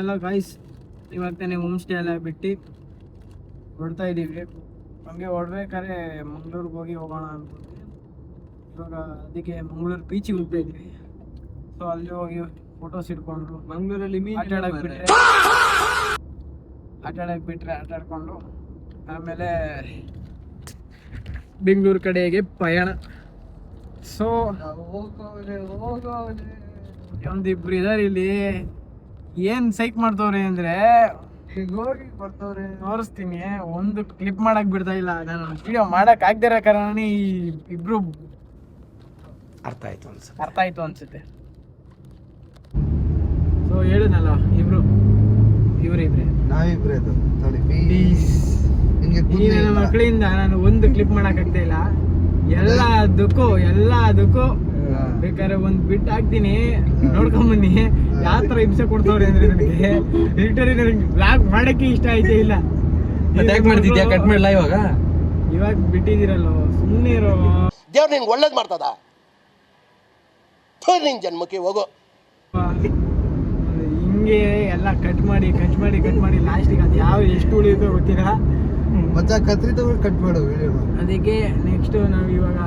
ಎಲ್ಲ ಗಾಯ್ಸ್, ಇವಾಗ ತಾನೇ ಹೋಮ್ ಸ್ಟೇ ಎಲ್ಲ ಬಿಟ್ಟು ಹೊಡ್ತಾ ಇದ್ದೀವಿ. ಹಂಗೆ ಹೊಡ್ಬೇಕಾದ್ರೆ ಮಂಗ್ಳೂರಿಗೆ ಹೋಗೋಣ ಅನ್ಕೊಂಡ್ವಿ. ಇವಾಗ ಅದಕ್ಕೆ ಮಂಗ್ಳೂರು ಬೀಚಿಗೆ ಹೋಗ್ತಾ ಇದ್ವಿ. ಸೊ ಅಲ್ಲಿ ಹೋಗಿ ಫೋಟೋಸ್ ಇಟ್ಕೊಂಡು ಮಂಗ್ಳೂರಲ್ಲಿ ಆಟ ಆಡಕ್ಕೆ ಬಿಟ್ರೆ ಆಟ ಆಡ್ಕೊಂಡು ಆಮೇಲೆ ಬೆಂಗಳೂರು ಕಡೆಗೆ ಪಯಣ. ಸೊ ಒಂದಿಬ್ರು ಇದಾರೆ ಇಲ್ಲಿ. ಏನ್ ಸೈಕ್ ಮಾಡ್ತವ್ರೆ ಅಂದ್ರೆ ಹೋಗಿ ಬರ್ತವ್ರೆ, ತೋರಿಸ್ತೀನಿ. ಒಂದು ಕ್ಲಿಪ್ ಮಾಡಕ್ ಬಿಡ್ತಾ ಇಲ್ಲ. ನಾನು ವಿಡಿಯೋ ಮಾಡಕ್ ಆಗ್ದಿರೋ ಕಾರಣ ಈ ಇಬ್ರು ಅರ್ಥ ಆಯ್ತು ಅನ್ಸುತ್ತೆ. ಸೊ ಹೇಳಿದ್ನಲ್ಲ, ಇವ್ರಿಬ್ರೆ ನಾವಿಬ್ರೆ ನನ್ನ ಮಕ್ಕಳಿಂದ ನಾನು ಒಂದು ಕ್ಲಿಪ್ ಮಾಡಕ್ ಆಗ್ತಾ ಇಲ್ಲ. ಎಲ್ಲದಕ್ಕೂ ಬೇಕಾದ್ರೆ ಒಂದ್ ಬಿಟ್ ಹಾಕ್ತೀನಿ, ನೋಡ್ಕೊಂಬನ್ನಿ. ಯಾವ ತರ ಹಿಂಸೆ ಕೊಡ್ತವ್ರೆ ಅಂದ್ರೆ ನನಗೆ ಲಿಟರಲಿ ನನಗೆ ಬ್ಲಾಗ್ ಮಾಡಕ್ಕೆ ಇಷ್ಟ ಆಯ್ತೇ ಇಲ್ಲ. ಕಟ್ ಮಾಡ್ಲಾ ಇವಾಗ ಬಿಟ್ಟಿದ್ದೀರಲ್ಲ, ಸುಮ್ಮನೆ ಇರೋ. ದೇವ್ರು ನಿನ್ಗೆ ಒಳ್ಳೇದ್ ಮಾಡ್ತದ, ನಿನ್ ಜನ್ಮಕ್ಕೆ ಹೋಗೋ. ಹಿಂಗೆ ಎಲ್ಲ ಕಟ್ ಮಾಡಿ ಲಾಸ್ಟಿಗೆ ಅದು ಎಷ್ಟು ಉಳಿಯುತ್ತೋ ಗೊತ್ತಿಲ್ಲ. ಕಟ್ ಮಾಡೋ ಅದಕ್ಕೆ ನೆಕ್ಸ್ಟ್ ನಾವು ಇವಾಗ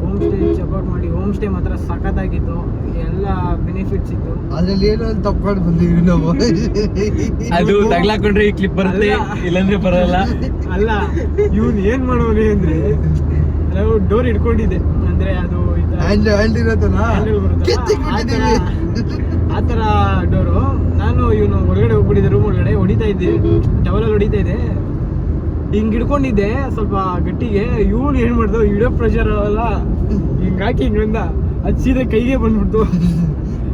ಹೋಮ್ ಸ್ಟೇ ಸಪೋರ್ಟ್ ಮಾಡಿ. ಹೋಮ್ ಸ್ಟೇ ಮಾತ್ರ ಸಖತ್ತಾಗಿತ್ತು, ಎಲ್ಲ ಬೆನಿಫಿಟ್ಸ್ ಇತ್ತು. ಅದ್ರಲ್ಲಿ ಏನೋ ತಪ್ಕೊಂಡು ಬಂದಿವಿ ನಾವು. ಅದು ತಗ್ಲಾಕೊಂಡ್ರೆ ಈ ಕ್ಲಿಪ್ ಬರುತ್ತೆ, ಇಲ್ಲಾಂದ್ರೆ ಬರಲ್ಲ. ಅಲ್ಲ, ಇವ್ನು ಏನ್ ಮಾಡೋನೆ ಅಂದ್ರೆ ನಾವು ಡೋರ್ ಇಟ್ಕೊಂಡಿದ್ದೆ, ಅಂದ್ರೆ ಅದು ಆ ತರ ಡೋರು. ನಾನು ಇವನು ಹೊರಗಡೆ ಹೋಗ್ಬಿಟ್ಟಿದ್ದೆ, ರೂಮ್ ಒಳಗಡೆ ಹೊಡಿತಾ ಇದ್ದೆ, ಟವಲಲ್ಲಿ ಹೊಡಿತಾ ಇದ್ದೆ. ಹಿಂಗ್ ಹಿಡ್ಕೊಂಡಿದ್ದೆ ಸ್ವಲ್ಪ ಗಟ್ಟಿಗೆ. ಇವನು ಏನ್ ಮಾಡ್ದೋ, ವಿಡಿಯೋ ಪ್ರೆಷರ್ ಅಲ್ಲ, ಹಿಂಗ್ ಹಾಕಿ ಹಿಂಗಂದ ಅದು ಸೀದಾ ಕೈಗೆ ಬಂದ್ಬಿಡ್ತು.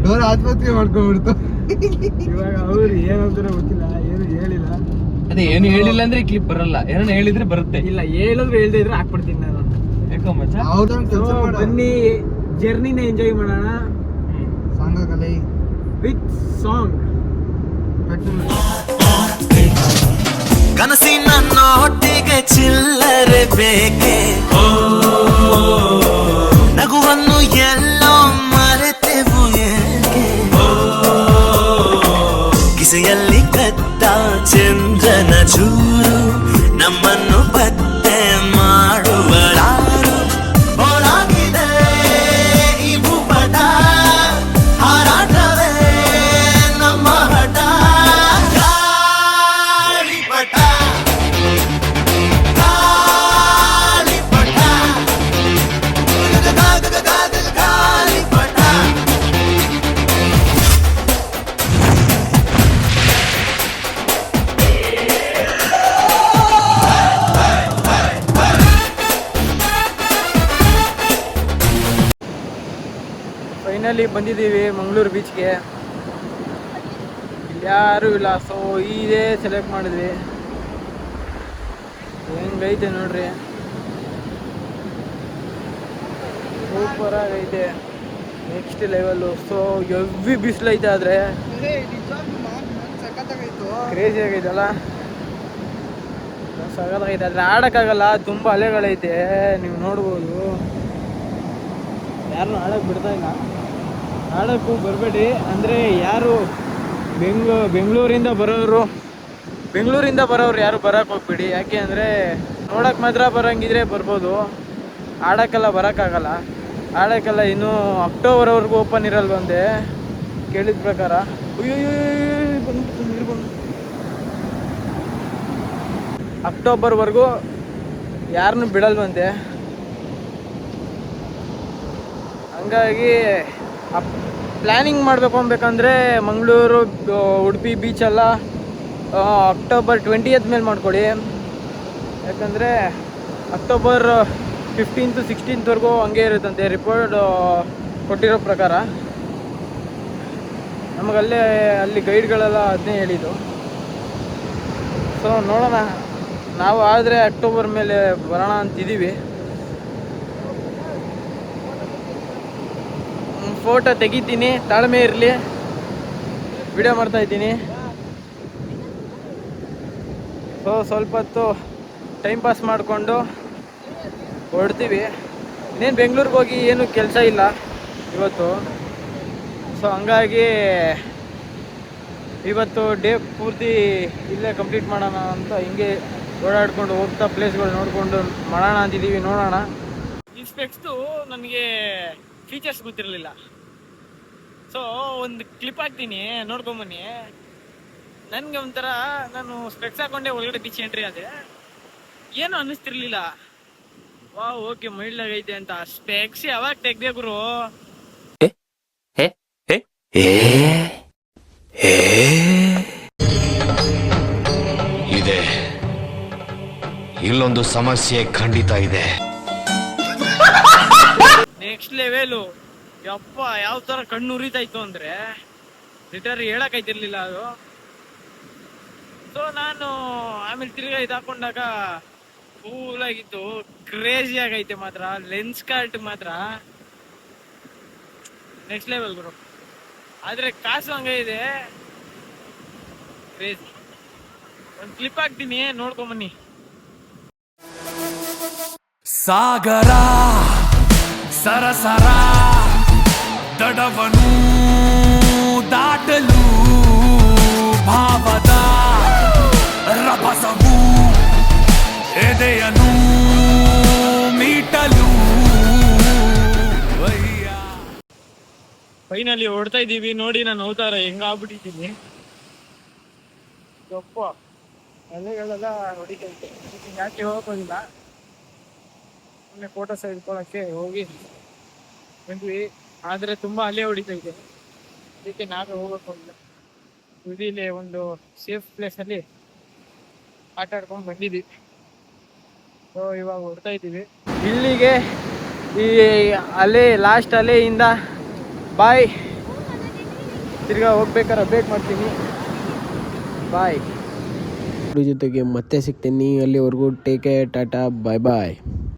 ಡೋರ್ ಆತ್ಮಹತ್ಯೆ ಮಾಡ್ಕೊಂಡ್ಬಿಡ್ತು. ಇವಾಗ ಅವ್ರು ಏನಂತಾರ ಗೊತ್ತಿಲ್ಲ, ಏನು ಹೇಳಿಲ್ಲ. ಅದೇ ಏನು ಹೇಳಿಲ್ಲ ಅಂದ್ರೆ ಕ್ಲಿಪ್ ಬರಲ್ಲ, ಏನೋ ಹೇಳಿದ್ರೆ ಬರುತ್ತೆ. ಇಲ್ಲ, ಹೇಳಿದ್ರೆ ಹೇಳ್ದೆ ಇದ್ರೆ ಹಾಕ್ಬಿಡ್ತೀನಿ ನಾನು. ಯಾಕೋ ಮಚ್ಚ, ಬನ್ನಿ ಜರ್ನಿನ ಎಂಜಾಯ್ ಮಾಡೋಣ ವಿತ್ ಸಾಂಗ್. ಕನಸಿನ ನೋಟಿಗೆ ಚಿಲ್ಲರೆ ಬೇಕೆ, ನಗುವನ್ನು ಎಲ್ಲೋ ಮರೆತೆವು ಏಕೆ, ಕಿಸೆಯಲ್ಲಿ ಕದ್ದ ಚಂದ್ರನ ಚೂರು ನಮ್ಮನ್ನು ಪತ್ತೆ ಮಾಡುವಳಾರು. ಓಡಾಗಿದೆ ಈ ಭೂಪಟ, ಹಾರಾಟವೇ ನಮ್ಮ ಹಠ. ಗಾಳಿಪಟ ಗಾಳಿಪಟ ಗಾಳಿಪಟ. ಫೈನಲಿ ಬಂದಿದ್ದೀವಿ ಮಂಗಳೂರು ಬೀಚ್ಗೆ. ಇಲ್ಲಿ ಯಾರೂ ಇಲ್ಲ, ಸೊ ಇದೇ ಸೆಲೆಕ್ಟ್ ಮಾಡಿದ್ವಿ. ಹೆಂಗೈತೆ ನೋಡ್ರಿ, ಸೂಪರ್ ಆಗೈತೆ, ನೆಕ್ಸ್ಟ್ ಲೆವೆಲ್ಲು. ಸೊ ಎವ್ವಿ ಬಿಸಿಲೈತೆ, ಆದರೆ ಕ್ರೇಜಿ ಆಗೈತಲ್ಲ, ಸಗದಾಗೈತೆ. ಆದರೆ ಆಡೋಕ್ಕಾಗಲ್ಲ, ತುಂಬ ಅಲೆಗಳೈತೆ, ನೀವು ನೋಡ್ಬೋದು. ಯಾರನ್ನೂ ಆಡೋಕ್ಕೆ ಬಿಡ್ತಾ ಇಲ್ಲ, ಆಡೋಕ್ಕೂ ಬರಬೇಡಿ. ಅಂದರೆ ಯಾರು ಬೆಂಗಳೂರಿಂದ ಬರೋರು ಯಾರು ಬರೋಕ್ಕೆ ಹೋಗ್ಬೇಡಿ. ಯಾಕೆ ಅಂದರೆ ನೋಡೋಕ್ಕೆ ಮಾತ್ರ ಬರೋಂಗಿದ್ರೆ ಬರ್ಬೋದು, ಆಡೋಕ್ಕೆಲ್ಲ ಬರೋಕ್ಕಾಗಲ್ಲ. ಆಡೋಕ್ಕೆಲ್ಲ ಇನ್ನೂ ಅಕ್ಟೋಬರ್ವರೆಗೂ ಓಪನ್ ಇರಲ್ವಂತೆ ಕೇಳಿದ ಪ್ರಕಾರ. ಅಕ್ಟೋಬರ್ವರೆಗೂ ಯಾರನ್ನೂ ಬಿಡಲ್ವಂತೆ. ಹಂಗಾಗಿ ಪ್ಲ್ಯಾನಿಂಗ್ ಮಾಡಬೇಕು ಅನ್ಬೇಕಂದ್ರೆ ಮಂಗಳೂರು, ಉಡುಪಿ ಬೀಚೆಲ್ಲ ಅಕ್ಟೋಬರ್ 20th ಮೇಲೆ ಮಾಡ್ಕೊಳ್ಳಿ. ಯಾಕಂದರೆ ಅಕ್ಟೋಬರ್ 15th 16th ಹಂಗೆ ಇರುತ್ತಂತೆ ರಿಪೋರ್ಟ್ ಕೊಟ್ಟಿರೋ ಪ್ರಕಾರ. ನಮಗಲ್ಲೇ ಅಲ್ಲಿ ಗೈಡ್ಗಳೆಲ್ಲ ಅದನ್ನೇ ಹೇಳಿದ್ದು. ಸೊ ನೋಡೋಣ, ನಾವು ಆದರೆ ಅಕ್ಟೋಬರ್ ಮೇಲೆ ಬರೋಣ ಅಂತಿದ್ದೀವಿ. ಫೋಟೋ ತೆಗಿತೀನಿ, ತಾಳ್ಮೆ ಇರಲಿ, ವಿಡಿಯೋ ಮಾಡ್ತಾಯಿದ್ದೀನಿ. ಸೊ ಸ್ವಲ್ಪ ಹೊತ್ತು ಟೈಮ್ ಪಾಸ್ ಮಾಡಿಕೊಂಡು ಹೊರಡ್ತೀವಿ. ಇನ್ನೇನು ಬೆಂಗಳೂರಿಗೆ ಹೋಗಿ ಏನು ಕೆಲಸ ಇಲ್ಲ ಇವತ್ತು. ಸೊ ಹಂಗಾಗಿ ಇವತ್ತು ಡೇ ಪೂರ್ತಿ ಇಲ್ಲೇ ಕಂಪ್ಲೀಟ್ ಮಾಡೋಣ ಅಂತ ಹಿಂಗೆ ಓಡಾಡ್ಕೊಂಡು ಹೋಗ್ತಾ ಪ್ಲೇಸ್ಗಳು ನೋಡಿಕೊಂಡು ಮಾಡೋಣ ಅಂತಿದ್ದೀವಿ. ನೋಡೋಣ. ಈ ಸ್ಪೆಕ್ಸ್ದು ನನಗೆ ಫೀಚರ್ಸ್ ಗೊತ್ತಿರಲಿಲ್ಲ. ಸೊ ಒಂದು ಕ್ಲಿಪ್ ಹಾಕ್ತೀನಿ, ನೋಡ್ಕೊಂಬನ್ನಿ. ನನಗೆ ಒಂಥರ ನಾನು ಸ್ಪೆಕ್ಸ್ ಹಾಕೊಂಡೆ ಒಳಗಡೆ ಬೀಚ್ ಎಂಟ್ರಿ ಆದೆ, ಏನು ಅನ್ನಿಸ್ತಿರ್ಲಿಲ್ಲ. ವಾ ಓಕೆ ಮೈಲ್ಡಾಗೈತೆ ಅಂತ. ಸ್ಪೆಕ್ಸ್ ಯಾವಾಗ ತೆಗ್ದೆ ಗುರು? ಇದೆ, ಇಲ್ಲೊಂದು ಸಮಸ್ಯೆ ಖಂಡಿತ ಇದೆ. Next level. ಯಪ್ಪ ಯಾವ ತರ ಕಣ್ಣು ಉರಿತಾಯ್ತು ಅಂದ್ರೆ ಲಿಟರ್ ಹೇಳಕ್ಕಾಯ್ತಿರ್ಲಿಲ್ಲ ಅದು. ಸೊ ನಾನು ಆಮೇಲೆ ತಿರ್ಗಾ ಇದು ಹಾಕೊಂಡಾಗ ಕೂಲ್ ಆಗಿತ್ತು. ಕ್ರೇಜಿ ಆಗೈತೆ ಮಾತ್ರ. ಲೆನ್ಸ್ ಕಾರ್ಟ್ ಮಾತ್ರ ನೆಕ್ಸ್ಟ್ ಲೆವೆಲ್ ಗುರು. ಆದ್ರೆ ಕಾಸು ಹಂಗೆ ಇದೆ, ಕ್ರೇಜಿ. ಒಂದು ಕ್ಲಿಪ್ ಹಾಕ್ತೀನಿ, ನೋಡ್ಕೊಂಬನ್ನಿ. ಸಾಗರ ಸರಸರ ದಡವನು ದಾಟಲು ಭಾವದ ರಭಸವು ಎದೆಯನು ಮೀಟಲು. ಫೈನಲಿ ಹೊಡ್ತಾ ಇದ್ದೀವಿ ನೋಡಿ. ನಾನು ಅವತಾರ ಹೆಂಗಾಗ್ಬಿಟ್ಟಿದ್ದೀನಿ. ಯಪ್ಪ ಅಲೆಗಳೆಲ್ಲ ಹೊಡಿತೈತೆ. ಯಾಕೆ ಹೋಗೋದಿಲ್ಲ, ಮೊನ್ನೆ ಫೋಟೋಸ್ ಹಿಡ್ಕೊಳಕ್ಕೆ ಹೋಗಿ ಬಂದ್ವಿ. ಆದರೆ ತುಂಬ ಅಲೆ ಹೊಡಿತೈತೆ, ಅದಕ್ಕೆ ನಾವೇ ಹೋಗೋಕೆ ಹೋಗಿಲ್ಲ. ಇಲ್ಲಿ ಒಂದು ಸೇಫ್ ಪ್ಲೇಸಲ್ಲಿ ಆಟ ಆಡ್ಕೊಂಡು ಬಂದಿದ್ದೀವಿ. ಸೊ ಇವಾಗ ಹೊಡ್ತಾ ಇದ್ದೀವಿ. ಇಲ್ಲಿಗೆ ಈ ಅಲೆ ಲಾಸ್ಟ್ ಅಲೆಯಿಂದ ಬಾಯ್. ತಿರ್ಗಾ ಹೋಗ್ಬೇಕಾದ್ರೆ ಅಪ್ಡೇಟ್ ಮಾಡ್ತೀನಿ. ಬಾಯ್. ಜೊತೆಗೆ ಮತ್ತೆ ಸಿಗ್ತೀನಿ. ಅಲ್ಲಿವರೆಗೂ ಟೇಕ್ ಕೇರ್, ಟಾಟಾ, ಬಾಯ್ ಬಾಯ್.